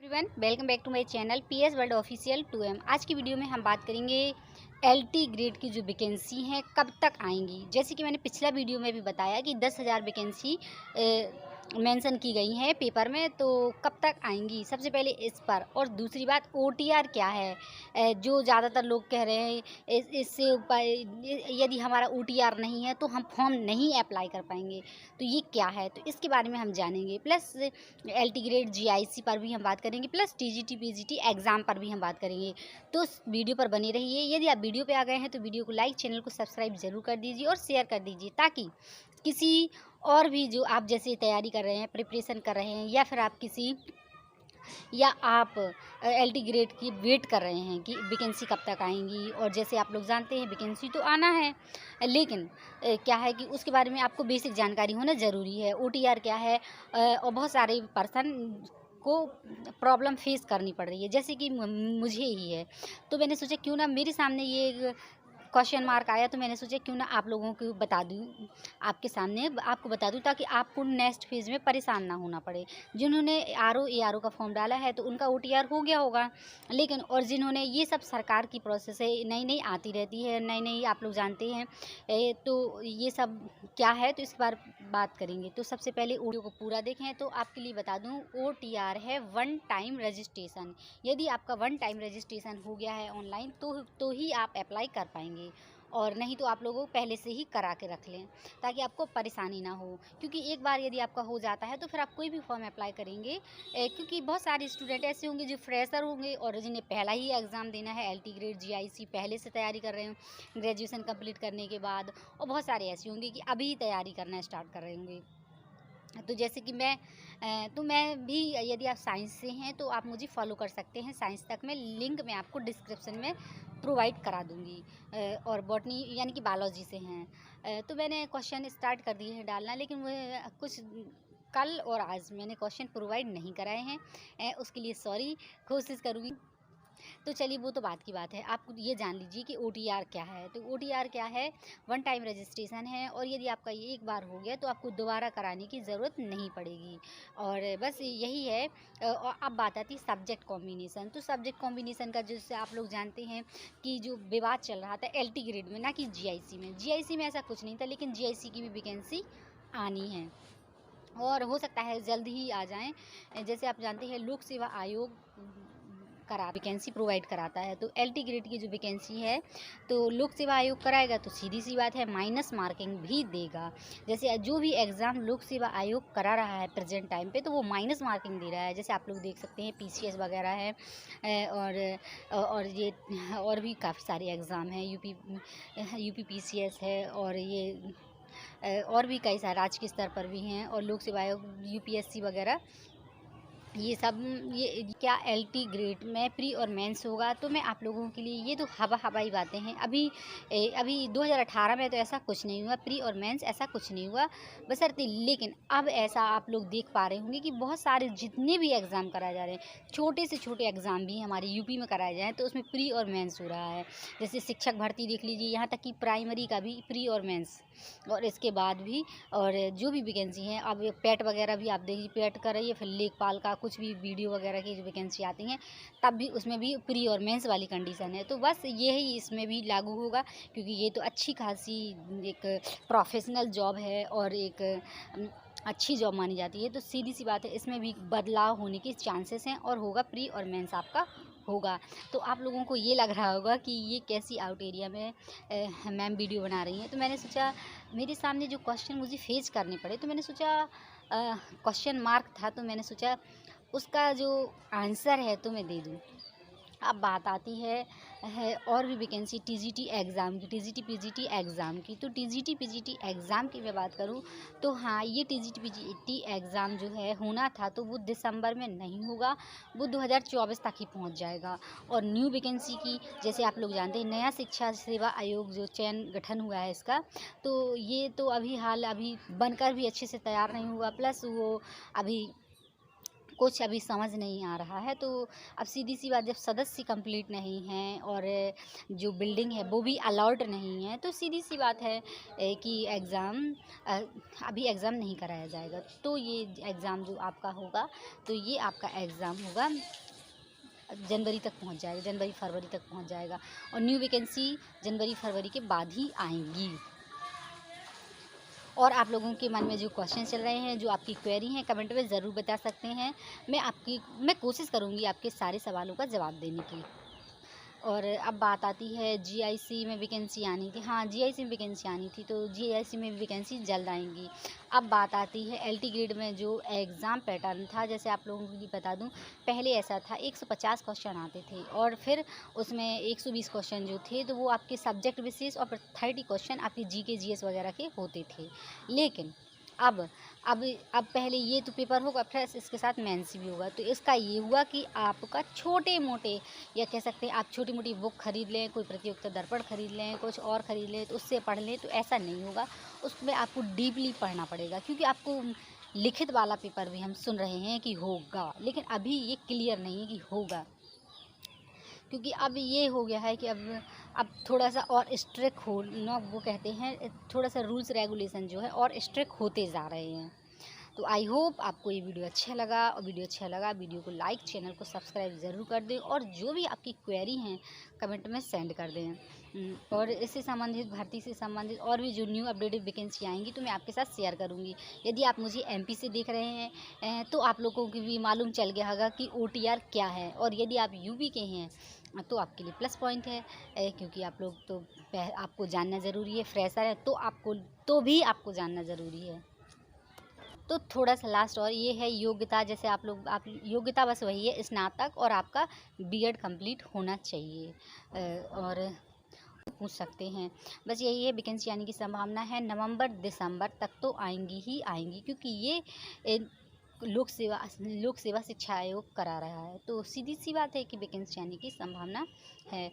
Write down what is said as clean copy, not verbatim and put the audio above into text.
Everyone, welcome back to my channel PS world official 2M। आज की video में हम बात करेंगे एलटी ग्रेड की जो वैकेंसी हैं कब तक आएंगी। जैसे कि मैंने पिछला वीडियो में भी बताया कि 10,000 वैकेंसी मेंशन की गई हैं पेपर में, तो कब तक आएंगी सबसे पहले इस पर। और दूसरी बात, ओटीआर क्या है, जो ज़्यादातर लोग कह रहे हैं इससे यदि हमारा ओटीआर नहीं है तो हम फॉर्म नहीं अप्लाई कर पाएंगे, तो ये क्या है, तो इसके बारे में हम जानेंगे। प्लस एलटी ग्रेड जीआईसी पर भी हम बात करेंगे, प्लस टीजीटी पीजीटी एग्ज़ाम पर भी हम बात करेंगे। तो इस वीडियो पर बने रहिए। यदि आप वीडियो पे आ गए हैं तो वीडियो को लाइक, चैनल को सब्सक्राइब जरूर कर दीजिए और शेयर कर दीजिए, ताकि किसी और भी जो आप जैसे तैयारी कर रहे हैं, प्रिपरेशन कर रहे हैं, या आप एलटी ग्रेड की वेट कर रहे हैं कि वैकेंसी कब तक आएंगी। और जैसे आप लोग जानते हैं वैकेंसी तो आना है, लेकिन क्या है कि उसके बारे में आपको बेसिक जानकारी होना ज़रूरी है। ओटीआर क्या है, और बहुत सारे पर्सन को प्रॉब्लम फेस करनी पड़ रही है, जैसे कि मुझे ही है। तो मैंने सोचा क्यों ना मेरे सामने ये क्वेश्चन मार्क आया, तो मैंने सोचा क्यों ना आप लोगों को बता दूं, आपके सामने आपको बता दूं, ताकि आपको नेक्स्ट फेज़ में परेशान ना होना पड़े। जिन्होंने आरओ एआरओ का फॉर्म डाला है तो उनका ओटीआर हो गया होगा, लेकिन और जिन्होंने ये सब सरकार की प्रोसेस है, नई नई आती रहती है, नई नई आप लोग जानते हैं, तो ये सब क्या है तो इस बार बात करेंगे। तो सबसे पहले वीडियो को पूरा देखें। तो आपके लिए बता दूं, ओटीआर है वन टाइम रजिस्ट्रेशन। यदि आपका वन टाइम रजिस्ट्रेशन हो गया है ऑनलाइन तो ही आप अप्लाई कर पाएंगे, और नहीं तो आप लोगों को पहले से ही करा के रख लें, ताकि आपको परेशानी ना हो। क्योंकि एक बार यदि आपका हो जाता है तो फिर आप कोई भी फॉर्म अप्लाई करेंगे, क्योंकि बहुत सारे स्टूडेंट ऐसे होंगे जो फ्रेशर होंगे और जिन्हें पहला ही एग्ज़ाम देना है, एलटी ग्रेड जीआईसी पहले से तैयारी कर रहे हो ग्रेजुएशन कंप्लीट करने के बाद, और बहुत सारे ऐसे होंगे कि अभी तैयारी करना स्टार्ट कर रहे होंगे। तो जैसे कि मैं भी, यदि आप साइंस से हैं तो आप मुझे फॉलो कर सकते हैं साइंस तक में, लिंक मैं आपको डिस्क्रिप्शन में प्रोवाइड करा दूंगी। और बॉटनी यानी कि बायोलॉजी से हैं, तो मैंने क्वेश्चन स्टार्ट कर दिए हैं डालना, लेकिन वो कुछ कल और आज मैंने क्वेश्चन प्रोवाइड नहीं कराए हैं, उसके लिए सॉरी, कोशिश करूँगी। तो चलिए वो तो बात की बात है, आप ये जान लीजिए कि ओटीआर क्या है। तो ओटीआर क्या है, वन टाइम रजिस्ट्रेशन है, और यदि आपका ये एक बार हो गया तो आपको दोबारा कराने की ज़रूरत नहीं पड़ेगी। और बस यही है। और अब बात आती है सब्जेक्ट कॉम्बिनेशन। तो सब्जेक्ट कॉम्बिनेशन का जैसे आप लोग जानते हैं कि जो विवाद चल रहा था एल ग्रेड में, ना कि जी में ऐसा कुछ नहीं था, लेकिन जी की भी वैकेंसी आनी है, और हो सकता है जल्द ही आ जाएं। जैसे आप जानते हैं लोक सेवा आयोग वैकेंसी प्रोवाइड कराता है, तो एलटी ग्रेड की जो वैकेंसी है तो लोक सेवा आयोग कराएगा, तो सीधी सी बात है माइनस मार्किंग भी देगा। जैसे जो भी एग्ज़ाम लोक सेवा आयोग करा रहा है प्रेजेंट टाइम पे, तो वो माइनस मार्किंग दे रहा है। जैसे आप लोग देख सकते हैं पीसीएस वगैरह है, और ये और भी काफ़ी सारे एग्ज़ाम हैं, यूपी पीसीएस है, और ये और भी कई सारे राज्य के स्तर पर भी हैं, और लोक सेवा आयोग यूपीएससी वगैरह, ये सब। ये क्या एलटी ग्रेड में प्री और मेंस होगा, तो मैं आप लोगों के लिए, ये तो हवाई बातें हैं। अभी 2018 में तो ऐसा कुछ नहीं हुआ, प्री और मेंस ऐसा कुछ नहीं हुआ बशर्ते। लेकिन अब ऐसा आप लोग देख पा रहे होंगे कि बहुत सारे जितने भी एग्ज़ाम कराए जा रहे हैं, छोटे से छोटे एग्ज़ाम भी हमारे यूपी में कराए जाएँ तो उसमें प्री और मेंस हो रहा है। जैसे शिक्षक भर्ती देख लीजिए, यहाँ तक कि प्राइमरी का भी प्री और मेंस, और इसके बाद भी और जो भी वैकेंसी हैं, अब पेट वगैरह भी आप देखिए, पेट का रही है, फिर लेखपाल का कुछ भी वीडियो वगैरह की जो वैकेंसी आती हैं, तब भी उसमें भी प्री और मेंस वाली कंडीशन है। तो बस यही इसमें भी लागू होगा, क्योंकि ये तो अच्छी खासी एक प्रोफेशनल जॉब है और एक अच्छी जॉब मानी जाती है। तो सीधी सी बात है, इसमें भी बदलाव होने के चांसेस हैं, और होगा प्री और मेंस आपका होगा। तो आप लोगों को ये लग रहा होगा कि ये कैसी आउट एरिया में मैम वीडियो बना रही हैं। तो मैंने सोचा, मेरे सामने जो क्वेश्चन मुझे फेस करने पड़े, तो मैंने सोचा क्वेश्चन मार्क था, तो मैंने सोचा उसका जो आंसर है तो मैं दे दूँ। अब बात आती है और भी वैकेंसी टीजीटी एग्ज़ाम की, टीजीटी पीजीटी एग्ज़ाम की। तो टीजीटी पीजीटी एग्ज़ाम की मैं बात करूं तो हाँ, ये टीजीटी पीजीटी एग्ज़ाम जो है होना था, तो वो दिसंबर में नहीं होगा, वो 2024 तक ही पहुंच जाएगा। और न्यू वैकेंसी की, जैसे आप लोग जानते हैं नया शिक्षा सेवा आयोग जो चयन गठन हुआ है इसका, तो ये तो अभी बनकर भी अच्छे से तैयार नहीं हुआ, प्लस वो अभी कुछ अभी समझ नहीं आ रहा है। तो अब सीधी सी बात, जब सदस्य कंप्लीट नहीं हैं और जो बिल्डिंग है वो भी अलाउड नहीं है, तो सीधी सी बात है कि अभी एग्ज़ाम नहीं कराया जाएगा। तो ये एग्ज़ाम जो आपका होगा, तो ये आपका एग्ज़ाम होगा जनवरी तक पहुंच जाएगा, जनवरी फरवरी तक पहुंच जाएगा, और न्यू वैकेंसी जनवरी फरवरी के बाद ही आएंगी। और आप लोगों के मन में जो क्वेश्चन चल रहे हैं, जो आपकी क्वेरी हैं, कमेंट में ज़रूर बता सकते हैं। मैं कोशिश करूँगी आपके सारे सवालों का जवाब देने की। और अब बात आती है जीआईसी में वैकेंसी आनी थी। हाँ, जीआईसी में वैकेंसी आनी थी, तो जीआईसी में वैकेंसी जल्द आएंगी। अब बात आती है एलटी ग्रेड में जो एग्ज़ाम पैटर्न था, जैसे आप लोगों को बता दूं, पहले ऐसा था 150 क्वेश्चन आते थे, और फिर उसमें 120 क्वेश्चन जो थे तो वो आपके सब्जेक्ट विशेष, और 30 क्वेश्चन आपके जीके जीएस वगैरह के होते थे। लेकिन अब अब अब पहले ये तो पेपर होगा, फिर इसके साथ मेंस भी होगा। तो इसका ये हुआ कि आपका छोटे मोटे, या कह सकते हैं आप छोटी मोटी बुक खरीद लें, कोई प्रतियोगिता दर्पण खरीद लें, कुछ और खरीद लें, तो उससे पढ़ लें, तो ऐसा नहीं होगा। उसमें आपको डीपली पढ़ना पड़ेगा, क्योंकि आपको लिखित वाला पेपर भी हम सुन रहे हैं कि होगा, लेकिन अभी ये क्लियर नहीं है कि होगा, क्योंकि अब ये हो गया है कि अब थोड़ा सा और स्ट्रिक्ट होना, वो कहते हैं थोड़ा सा रूल्स रेगुलेशन जो है और स्ट्रिक्ट होते जा रहे हैं। तो आई होप आपको ये वीडियो अच्छा लगा, और वीडियो को लाइक, चैनल को सब्सक्राइब ज़रूर कर दें, और जो भी आपकी क्वेरी हैं कमेंट में सेंड कर दें। और इससे संबंधित, भर्ती से संबंधित और भी जो न्यू अपडेटेड वैकेंसी आएंगी तो मैं आपके साथ शेयर करूंगी। यदि आप मुझे एमपी से देख रहे हैं तो आप लोगों को भी मालूम चल गया होगा कि ओटीआर क्या है, और यदि आप यूपी के हैं तो आपके लिए प्लस पॉइंट है, क्योंकि आप लोग तो आपको जानना ज़रूरी है, फ्रेशर है तो भी आपको जानना ज़रूरी है। तो थोड़ा सा लास्ट और ये है योग्यता, जैसे आप योग्यता बस वही है, स्नातक, और आपका बीएड कंप्लीट होना चाहिए। और पूछ सकते हैं, बस यही है। वैकेंसी आने की संभावना है नवंबर दिसंबर तक तो आएंगी ही आएंगी, क्योंकि ये लोक सेवा शिक्षा आयोग करा रहा है। तो सीधी सी बात है कि वैकेंसी आने की संभावना है।